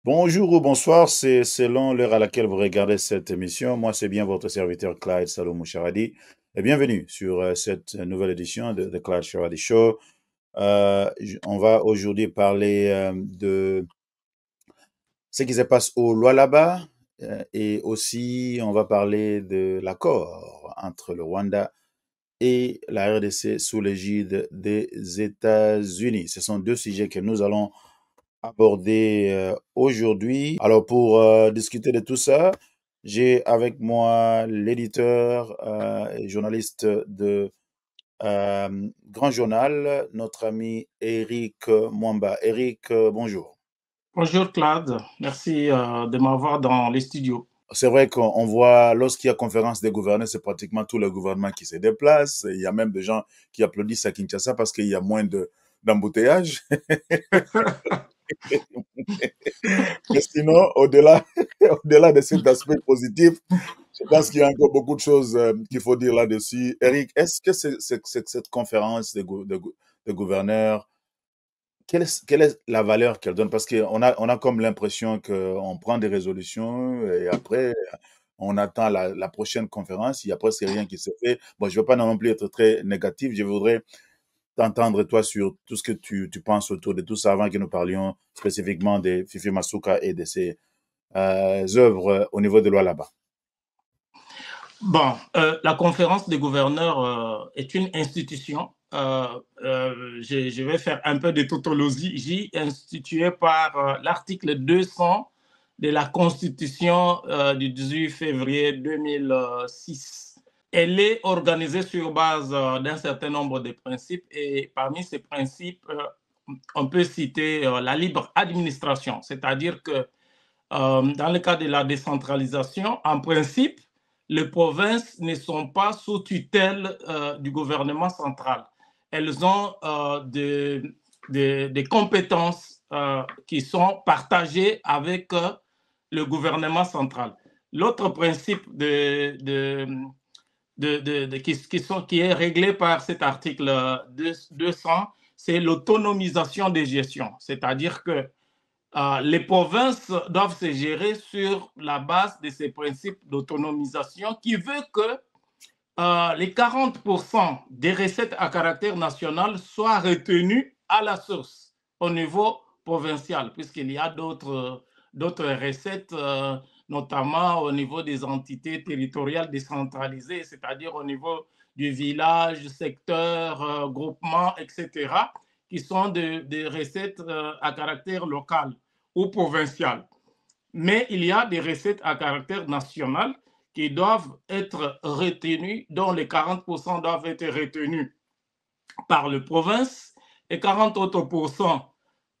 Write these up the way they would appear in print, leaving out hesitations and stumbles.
Bonjour ou bonsoir, c'est selon l'heure à laquelle vous regardez cette émission. Moi, c'est bien votre serviteur Clyde Salomon Charadi. Et bienvenue sur cette nouvelle édition de The Clyde Charadi Show. On va aujourd'hui parler de ce qui se passe au Lualaba et aussi on va parler de l'accord entre le Rwanda et la RDC sous l'égide des États-Unis. Ce sont deux sujets que nous allons aborder aujourd'hui. Alors pour discuter de tout ça, j'ai avec moi l'éditeur et journaliste de Grand Journal, notre ami Eric Mwamba. Eric, bonjour. Bonjour Claude, merci de m'avoir dans les studios. C'est vrai qu'on voit, lorsqu'il y a conférence des gouverneurs, c'est pratiquement tout le gouvernement qui se déplace. Il y a même des gens qui applaudissent à Kinshasa parce qu'il y a moins d'embouteillages. Mais sinon, au-delà de cet aspect positif, je pense qu'il y a encore beaucoup de choses qu'il faut dire là-dessus. Eric, est-ce que cette conférence des gouverneurs, quelle est la valeur qu'elle donne? Parce qu'on a comme l'impression qu'on prend des résolutions et après, on attend la prochaine conférence. Il n'y a presque rien qui se fait. Bon, je ne veux pas non plus être très négatif. Je voudrais t'entendre, toi, sur tout ce que tu penses autour de tout ça avant que nous parlions spécifiquement de Fifi Masuka et de ses œuvres au niveau de Lualaba. Bon, la conférence des gouverneurs est une institution. Je vais faire un peu de tautologie instituée par l'article 200 de la Constitution du 18 février 2006. Elle est organisée sur base d'un certain nombre de principes et parmi ces principes, on peut citer la libre administration, c'est-à-dire que dans le cas de la décentralisation, en principe, les provinces ne sont pas sous tutelle du gouvernement central. Elles ont des compétences qui sont partagées avec le gouvernement central. L'autre principe qui est réglé par cet article 200, c'est l'autonomisation des gestions. C'est-à-dire que les provinces doivent se gérer sur la base de ces principes d'autonomisation qui veut que les 40% des recettes à caractère national soient retenus à la source au niveau provincial, puisqu'il y a d'autres recettes, notamment au niveau des entités territoriales décentralisées, c'est-à-dire au niveau du village, secteur, groupement, etc., qui sont des recettes à caractère local ou provincial. Mais il y a des recettes à caractère national qui doivent être retenues, dont les 40% doivent être retenus par les provinces et 40 autres pourcents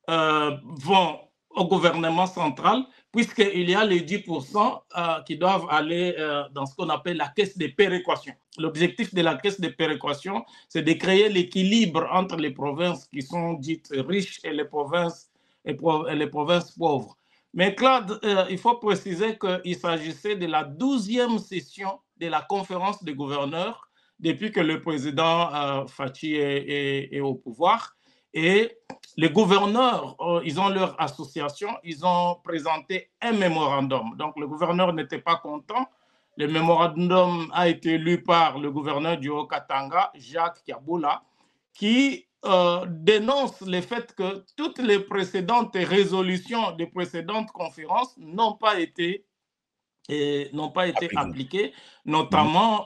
vont au gouvernement central, puisqu'il y a les 10% qui doivent aller dans ce qu'on appelle la caisse de péréquation. L'objectif de la caisse de péréquation, c'est de créer l'équilibre entre les provinces qui sont dites riches et les provinces pauvres. Mais Claude, il faut préciser qu'il s'agissait de la 12e session de la conférence des gouverneurs depuis que le président Fachi est au pouvoir. Et les gouverneurs, ils ont leur association, ils ont présenté un mémorandum. Donc le gouverneur n'était pas content. Le mémorandum a été lu par le gouverneur du Haut-Katanga, Jacques Kiaboula, qui dénonce le fait que toutes les précédentes résolutions des précédentes conférences n'ont pas été appliquées, notamment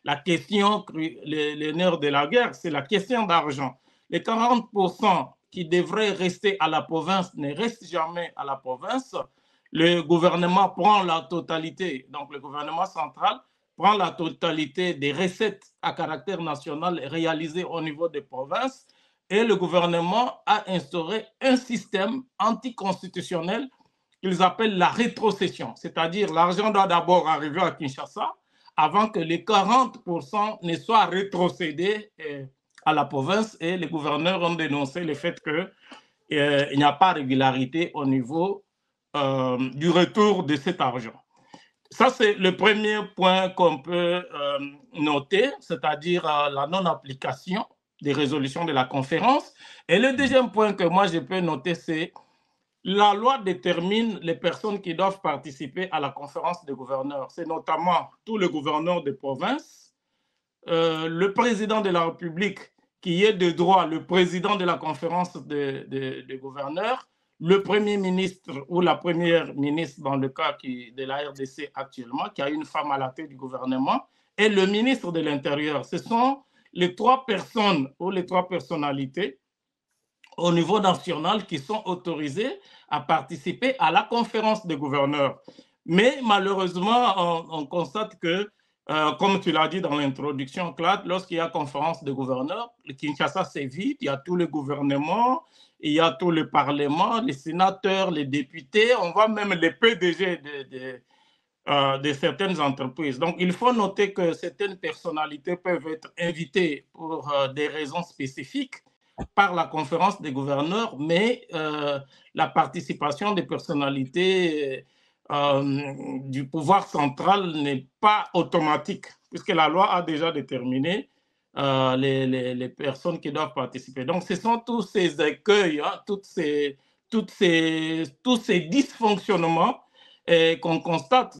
la question, le nerf de la guerre, c'est la question d'argent. Les 40% qui devraient rester à la province ne restent jamais à la province. Le gouvernement prend la totalité, donc le gouvernement central prend la totalité des recettes à caractère national réalisées au niveau des provinces et le gouvernement a instauré un système anticonstitutionnel qu'ils appellent la rétrocession, c'est-à-dire l'argent doit d'abord arriver à Kinshasa avant que les 40% ne soient rétrocédés à la province et les gouverneurs ont dénoncé le fait qu'il n'y a pas de régularité au niveau du retour de cet argent. Ça, c'est le premier point qu'on peut noter, c'est-à-dire la non-application des résolutions de la conférence. Et le deuxième point que moi je peux noter, c'est la loi détermine les personnes qui doivent participer à la conférence des gouverneurs. C'est notamment tous les gouverneurs de province, le président de la République qui est de droit le président de la conférence des gouverneurs, le premier ministre ou la première ministre dans le cas de la RDC actuellement, qui a une femme à la tête du gouvernement, et le ministre de l'Intérieur. Ce sont les trois personnes ou les trois personnalités au niveau national qui sont autorisées à participer à la conférence des gouverneurs. Mais malheureusement, on constate que, comme tu l'as dit dans l'introduction, Claude, lorsqu'il y a conférence des gouverneurs, le Kinshasa c'est vide, il y a tous les gouvernements, il y a tout le Parlement, les sénateurs, les députés, on voit même les PDG de certaines entreprises. Donc, il faut noter que certaines personnalités peuvent être invitées pour des raisons spécifiques par la conférence des gouverneurs, mais la participation des personnalités du pouvoir central n'est pas automatique, puisque la loi a déjà déterminé les personnes qui doivent participer. Donc, ce sont tous ces écueils, hein, tous ces dysfonctionnements qu'on constate